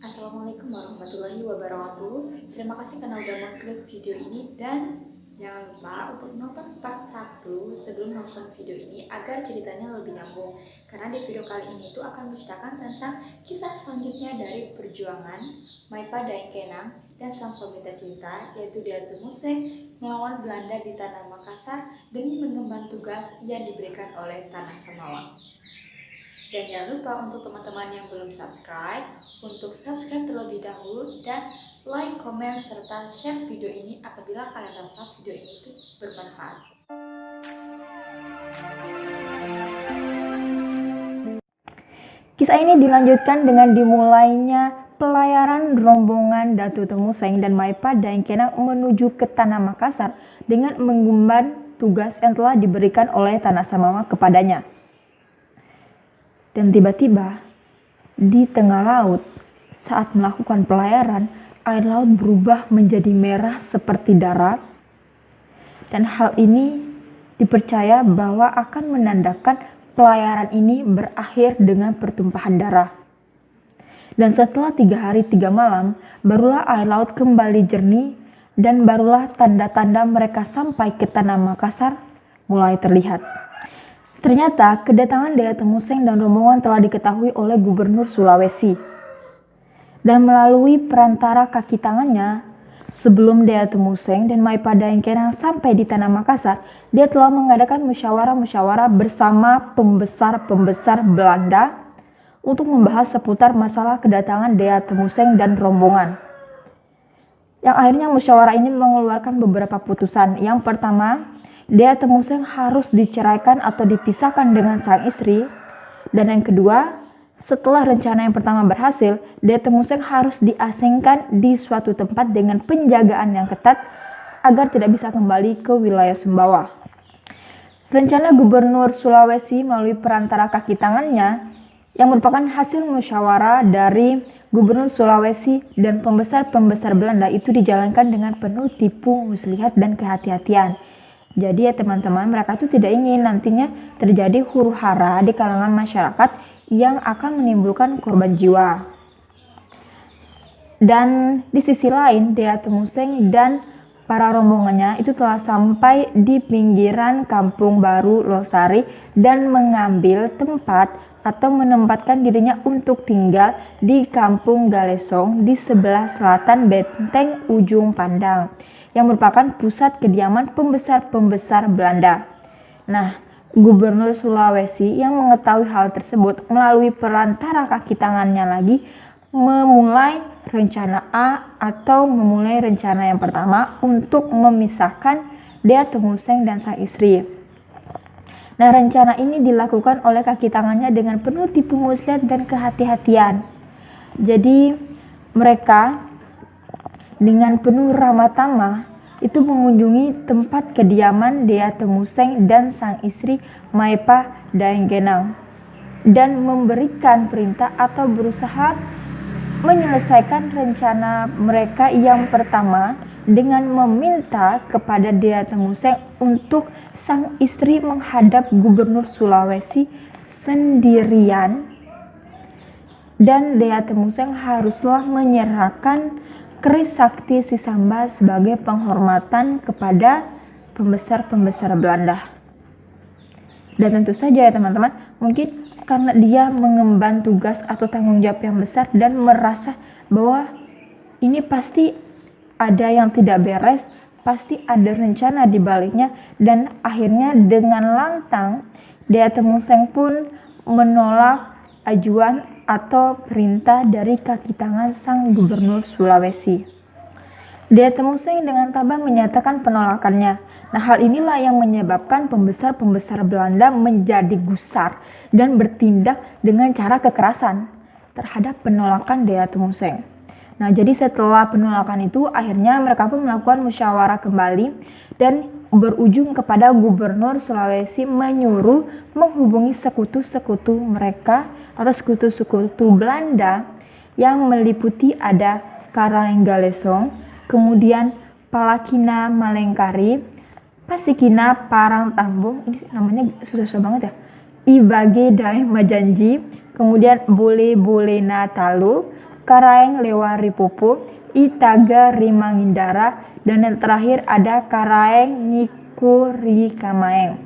Assalamualaikum warahmatullahi wabarakatuh. Terima kasih karena udah mengklik video ini dan jangan lupa untuk nonton part 1 sebelum nonton video ini agar ceritanya lebih nyambung. Karena di video kali ini tuh akan menceritakan tentang kisah selanjutnya dari perjuangan Maipa Daengkenang dan sang suami tercinta yaitu Datuk Museng melawan Belanda di Tanah Makassar demi mengemban tugas yang diberikan oleh Tanah Samawa. Dan jangan lupa untuk teman-teman yang belum subscribe, untuk subscribe terlebih dahulu dan like, komen, serta share video ini apabila kalian rasa video ini itu bermanfaat. Kisah ini dilanjutkan dengan dimulainya pelayaran rombongan Datuk Museng dan Maipa Daengkenang menuju ke Tanah Makassar dengan mengemban tugas yang telah diberikan oleh Tanah Samawa kepadanya. Dan tiba-tiba, di tengah laut, saat melakukan pelayaran, air laut berubah menjadi merah seperti darah. Dan hal ini dipercaya bahwa akan menandakan pelayaran ini berakhir dengan pertumpahan darah. Dan setelah 3 hari 3 malam, barulah air laut kembali jernih dan barulah tanda-tanda mereka sampai ke Tanah Makassar mulai terlihat. Ternyata kedatangan Datuk Museng dan rombongan telah diketahui oleh Gubernur Sulawesi. Dan melalui perantara kaki tangannya, sebelum Datuk Museng dan Maipa Daengkenang sampai di Tanah Makassar, dia telah mengadakan musyawarah-musyawarah bersama pembesar-pembesar Belanda untuk membahas seputar masalah kedatangan Datuk Museng dan rombongan. Yang akhirnya musyawarah ini mengeluarkan beberapa putusan. Yang pertama, Datuk Museng harus diceraikan atau dipisahkan dengan sang istri. Dan yang kedua, setelah rencana yang pertama berhasil, Datuk Museng harus diasingkan di suatu tempat dengan penjagaan yang ketat agar tidak bisa kembali ke wilayah Sumbawa. Rencana Gubernur Sulawesi melalui perantara kaki tangannya yang merupakan hasil musyawarah dari Gubernur Sulawesi dan pembesar-pembesar Belanda itu dijalankan dengan penuh tipu muslihat dan kehati-hatian. Jadi ya teman-teman, mereka itu tidak ingin nantinya terjadi huru-hara di kalangan masyarakat yang akan menimbulkan korban jiwa. Dan di sisi lain, Datuk Museng dan para rombongannya itu telah sampai di pinggiran Kampung Baru Losari dan mengambil tempat atau menempatkan dirinya untuk tinggal di Kampung Galesong di sebelah selatan Benteng Ujung Pandang, yang merupakan pusat kediaman pembesar-pembesar Belanda. Nah, Gubernur Sulawesi yang mengetahui hal tersebut melalui perantara kaki tangannya lagi memulai rencana A atau memulai rencana yang pertama untuk memisahkan Datuk Museng dan sang istri. Nah, rencana ini dilakukan oleh kaki tangannya dengan penuh tipu muslihat dan kehati-hatian. Jadi, mereka dengan penuh ramah tamah itu mengunjungi tempat kediaman Datuk Museng dan sang istri Maipa Daengkenang dan memberikan perintah atau berusaha menyelesaikan rencana mereka yang pertama dengan meminta kepada Datuk Museng untuk sang istri menghadap Gubernur Sulawesi sendirian dan Datuk Museng haruslah menyerahkan keris sakti Sisamba sebagai penghormatan kepada pembesar-pembesar Belanda. Dan tentu saja ya teman-teman, mungkin karena dia mengemban tugas atau tanggung jawab yang besar dan merasa bahwa ini pasti ada yang tidak beres, pasti ada rencana di baliknya, dan akhirnya dengan lantang Datuk Museng pun menolak ajuan atau perintah dari kaki tangan sang Gubernur Sulawesi. Datuk Museng dengan tabah menyatakan penolakannya. Nah, hal inilah yang menyebabkan pembesar-pembesar Belanda menjadi gusar dan bertindak dengan cara kekerasan terhadap penolakan Datuk Museng. Nah, jadi setelah penolakan itu, akhirnya mereka pun melakukan musyawarah kembali dan berujung kepada Gubernur Sulawesi menyuruh menghubungi sekutu-sekutu mereka atau sekutu-sekutu Belanda yang meliputi ada Karanggalesong, kemudian Palakina Malengkari, Pasikina Parang Tambung, ini namanya susah-susah banget ya, Ibage Daeng Majanji, kemudian Bole Bolena Talu, Karaeng Lewaripupu, Itaga Rimangindara, dan yang terakhir ada Karaeng Nikurikamaeng.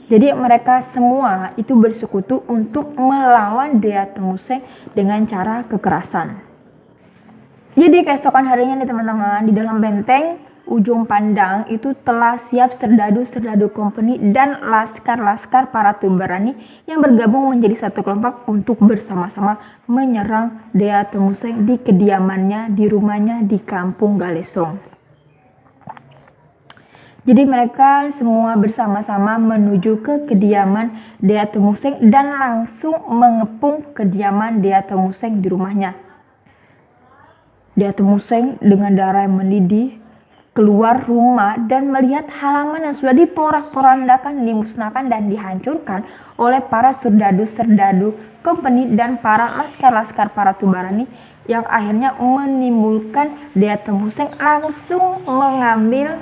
Jadi mereka semua itu bersekutu untuk melawan Dea Temuseng dengan cara kekerasan. Jadi keesokan harinya nih teman-teman, di dalam benteng Ujung Pandang itu telah siap serdadu-serdadu kompeni dan laskar-laskar para Tumbarani yang bergabung menjadi satu kelompok untuk bersama-sama menyerang Dea Temuseng di kediamannya, di rumahnya di Kampung Galesong. Jadi mereka semua bersama-sama menuju ke kediaman Dea Temuseng dan langsung mengepung kediaman Dea Temuseng di rumahnya. Dea Temuseng dengan darah yang mendidih keluar rumah dan melihat halaman yang sudah diporak-porandakan, dimusnahkan dan dihancurkan oleh para serdadu-serdadu kompeni dan para laskar-laskar para Tumbarani, yang akhirnya menimbulkan Dea Temuseng langsung mengambil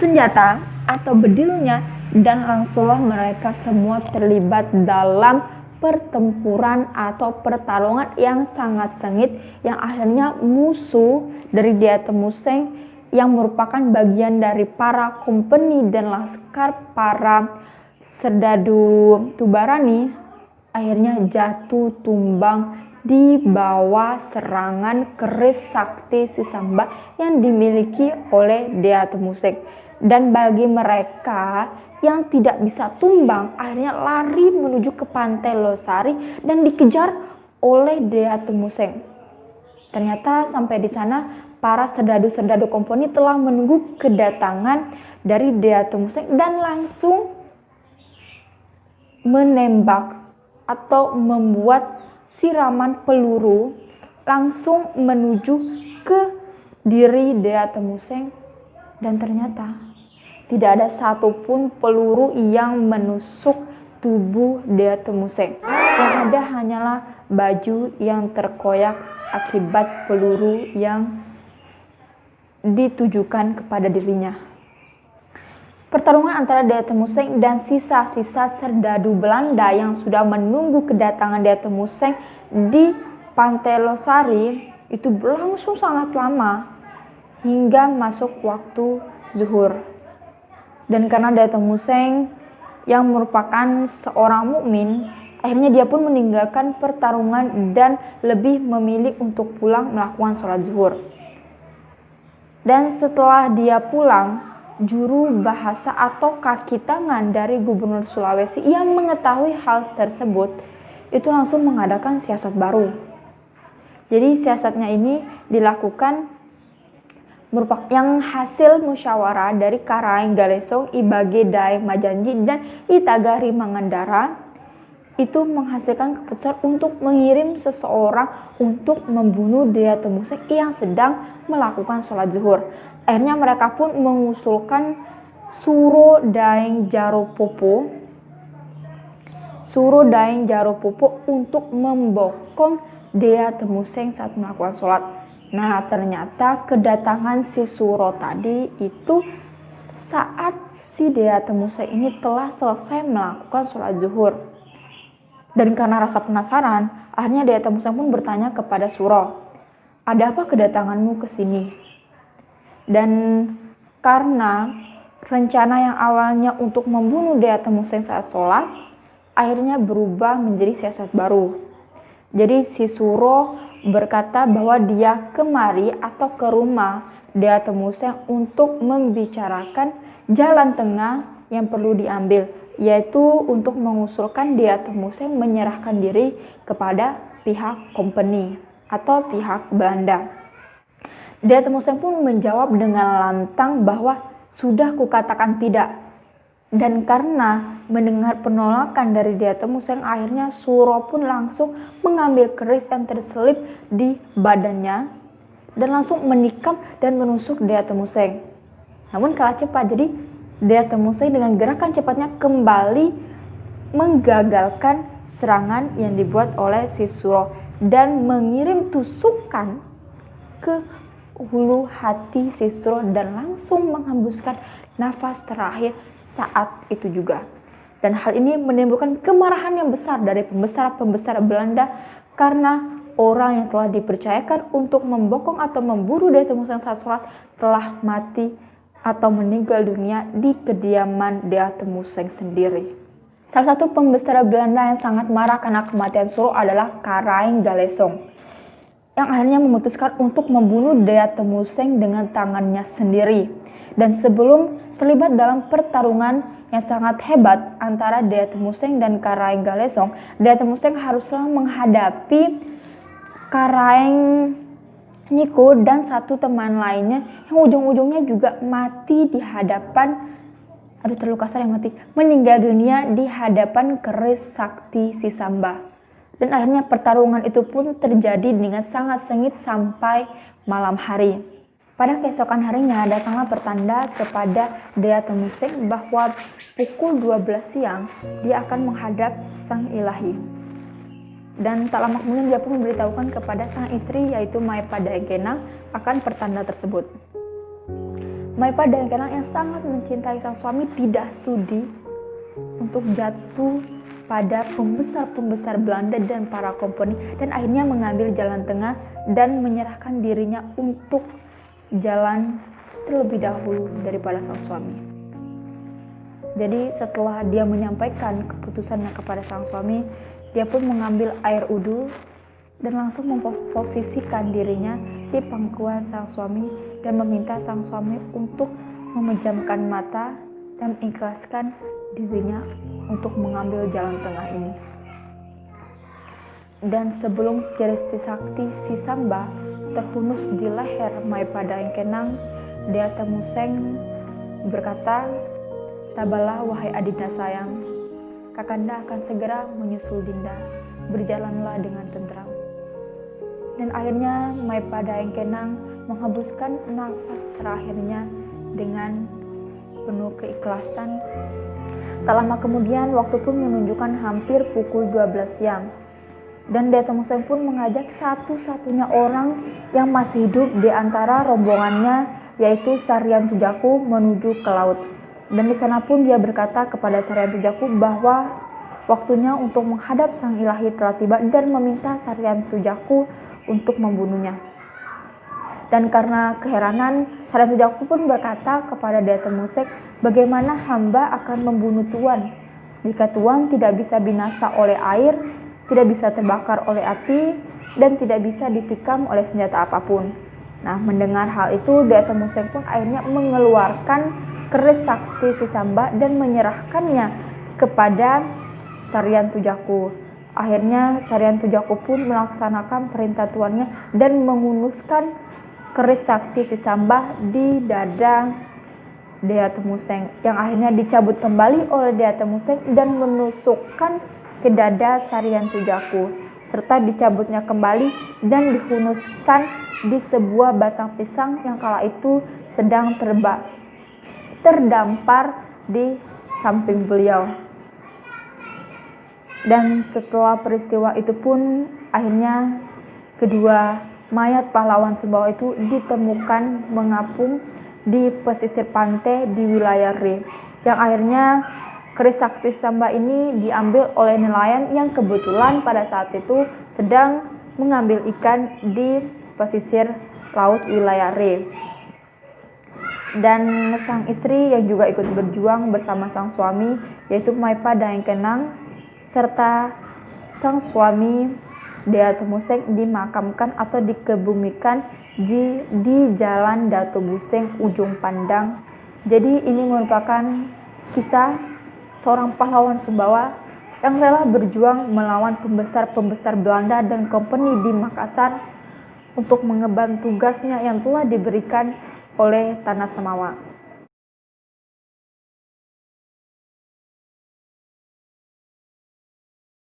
senjata atau bedilnya dan langsunglah mereka semua terlibat dalam pertempuran atau pertarungan yang sangat sengit, yang akhirnya musuh dari Dea Temuseng yang merupakan bagian dari para kompeni dan laskar para serdadu Tumbarani akhirnya jatuh tumbang di bawah serangan keris sakti Sisamba yang dimiliki oleh Dea Temuseng. Dan bagi mereka yang tidak bisa tumbang akhirnya lari menuju ke pantai Losari dan dikejar oleh Dea Temuseng. Ternyata sampai di sana para serdadu-serdadu kompeni telah menunggu kedatangan dari Dea Temuseng dan langsung menembak atau membuat siraman peluru langsung menuju ke diri Dea Temuseng, dan ternyata tidak ada satupun peluru yang menusuk tubuh Dea Temuseng. Yang ada hanyalah baju yang terkoyak akibat peluru yang ditujukan kepada dirinya. Pertarungan antara Dea Temuseng dan sisa-sisa serdadu Belanda yang sudah menunggu kedatangan Dea Temuseng di pantai Losari itu berlangsung sangat lama hingga masuk waktu zuhur. Dan karena Dea Temuseng yang merupakan seorang mukmin, akhirnya dia pun meninggalkan pertarungan dan lebih memilih untuk pulang melakukan sholat zuhur. Dan setelah dia pulang, juru bahasa atau kaki tangan dari Gubernur Sulawesi yang mengetahui hal tersebut itu langsung mengadakan siasat baru. Jadi siasatnya ini dilakukan merupakan yang hasil musyawarah dari Karaeng Galesong, Ibage Daeng Majanji dan Itaga Rimangandara, itu menghasilkan keputusan untuk mengirim seseorang untuk membunuh Dea Temuseng yang sedang melakukan sholat zuhur. Akhirnya mereka pun mengusulkan Suro Daeng Jaropopo untuk membokong Dea Temuseng saat melakukan sholat. Nah, ternyata kedatangan si Suro tadi itu saat si Dea Temuseng ini telah selesai melakukan sholat zuhur. Dan karena rasa penasaran, akhirnya Dea Temuseng pun bertanya kepada Suro, "Ada apa kedatanganmu ke sini?" Dan karena rencana yang awalnya untuk membunuh Dea Temuseng saat sholat akhirnya berubah menjadi siasat baru. Jadi si Suro berkata bahwa dia kemari atau ke rumah Dea Temuseng untuk membicarakan jalan tengah yang perlu diambil, yaitu untuk mengusulkan Dea Temuseng menyerahkan diri kepada pihak kompeni atau pihak Belanda. Dea Temuseng pun menjawab dengan lantang bahwa sudah kukatakan tidak. Dan karena mendengar penolakan dari Dea Temuseng, akhirnya Suro pun langsung mengambil keris yang terselip di badannya dan langsung menikam dan menusuk Dea Temuseng. Namun kalah cepat, jadi Dea Temuseng dengan gerakan cepatnya kembali menggagalkan serangan yang dibuat oleh si Suro dan mengirim tusukan ke hulu hati si Suro dan langsung menghembuskan nafas terakhir saat itu juga. Dan hal ini menimbulkan kemarahan yang besar dari pembesar-pembesar Belanda karena orang yang telah dipercayakan untuk membokong atau memburu Dea Temuseng Satsurat telah mati atau meninggal dunia di kediaman Dea Temuseng sendiri. Salah satu pembesar Belanda yang sangat marah karena kematian Suro adalah Karaeng Galesong, yang akhirnya memutuskan untuk membunuh Dea Temuseng dengan tangannya sendiri. Dan sebelum terlibat dalam pertarungan yang sangat hebat antara Dea Temuseng dan Karaeng Galesong, Dea Temuseng haruslah menghadapi Karaeng Niko dan satu teman lainnya yang ujung-ujungnya juga mati di hadapan, terlalu kasar yang mati, meninggal dunia di hadapan keris sakti Sisamba. Dan akhirnya pertarungan itu pun terjadi dengan sangat sengit sampai malam hari. Pada keesokan harinya datanglah pertanda kepada Dea Temuseng bahwa pukul 12 siang dia akan menghadap sang ilahi. Dan tak lama kemudian dia pun memberitahukan kepada sang istri yaitu Maipa Daengkenang akan pertanda tersebut. Maipa Daengkenang yang sangat mencintai sang suami tidak sudi untuk jatuh pada pembesar-pembesar Belanda dan para kompeni, dan akhirnya mengambil jalan tengah dan menyerahkan dirinya untuk jalan terlebih dahulu daripada sang suami. Jadi setelah dia menyampaikan keputusannya kepada sang suami, dia pun mengambil air wudhu dan langsung memposisikan dirinya di pangkuan sang suami dan meminta sang suami untuk memejamkan mata dan mengikhlaskan dirinya untuk mengambil jalan tengah ini. Dan sebelum keris sakti Sisamba terhunus di leher Maipa Daengkenang, Dea Temuseng berkata, "Tabahlah wahai adinda sayang, Kakanda akan segera menyusul Dinda, berjalanlah dengan tentram." Dan akhirnya Maipa Daengkenang menghembuskan nafas terakhirnya dengan penuh keikhlasan. Tak lama kemudian waktu pun menunjukkan hampir pukul 12 siang. Dan Dea Temuseng pun mengajak satu-satunya orang yang masih hidup di antara rombongannya, yaitu Sarian Tujaku, menuju ke laut. Dan di sana pun dia berkata kepada Sarian Tujaku bahwa waktunya untuk menghadap sang ilahi telah tiba dan meminta Sarian Tujaku untuk membunuhnya. Dan karena keheranan, Sarian Tujaku pun berkata kepada Dea Temuseng, "Bagaimana hamba akan membunuh Tuan? Jika Tuan tidak bisa binasa oleh air, tidak bisa terbakar oleh api, dan tidak bisa ditikam oleh senjata apapun." Nah, mendengar hal itu, Dea Temuseng pun akhirnya mengeluarkan keris sakti Sisamba dan menyerahkannya kepada Sarian Tujaku. Akhirnya Sarian Tujaku pun melaksanakan perintah tuannya dan menghunuskan keris sakti Sisamba di dada Dea Temuseng, yang akhirnya dicabut kembali oleh Dea Temuseng dan menusukkan ke dada Sarian Tujaku, serta dicabutnya kembali dan dihunuskan di sebuah batang pisang yang kala itu sedang terdampar di samping beliau. Dan setelah peristiwa itu pun akhirnya kedua mayat pahlawan Sumbawa itu ditemukan mengapung di pesisir pantai di wilayah Re, yang akhirnya keris sakti Samba ini diambil oleh nelayan yang kebetulan pada saat itu sedang mengambil ikan di pesisir laut wilayah Re. Dan sang istri yang juga ikut berjuang bersama sang suami, yaitu Maipa Daengkenang, serta sang suami Dea Temuseng dimakamkan atau dikebumikan di Jalan Dato Buseng, Ujung Pandang. Jadi ini merupakan kisah seorang pahlawan Sumbawa yang rela berjuang melawan pembesar-pembesar Belanda dan kompeni di Makassar untuk mengemban tugasnya yang telah diberikan oleh Tanah Samawa.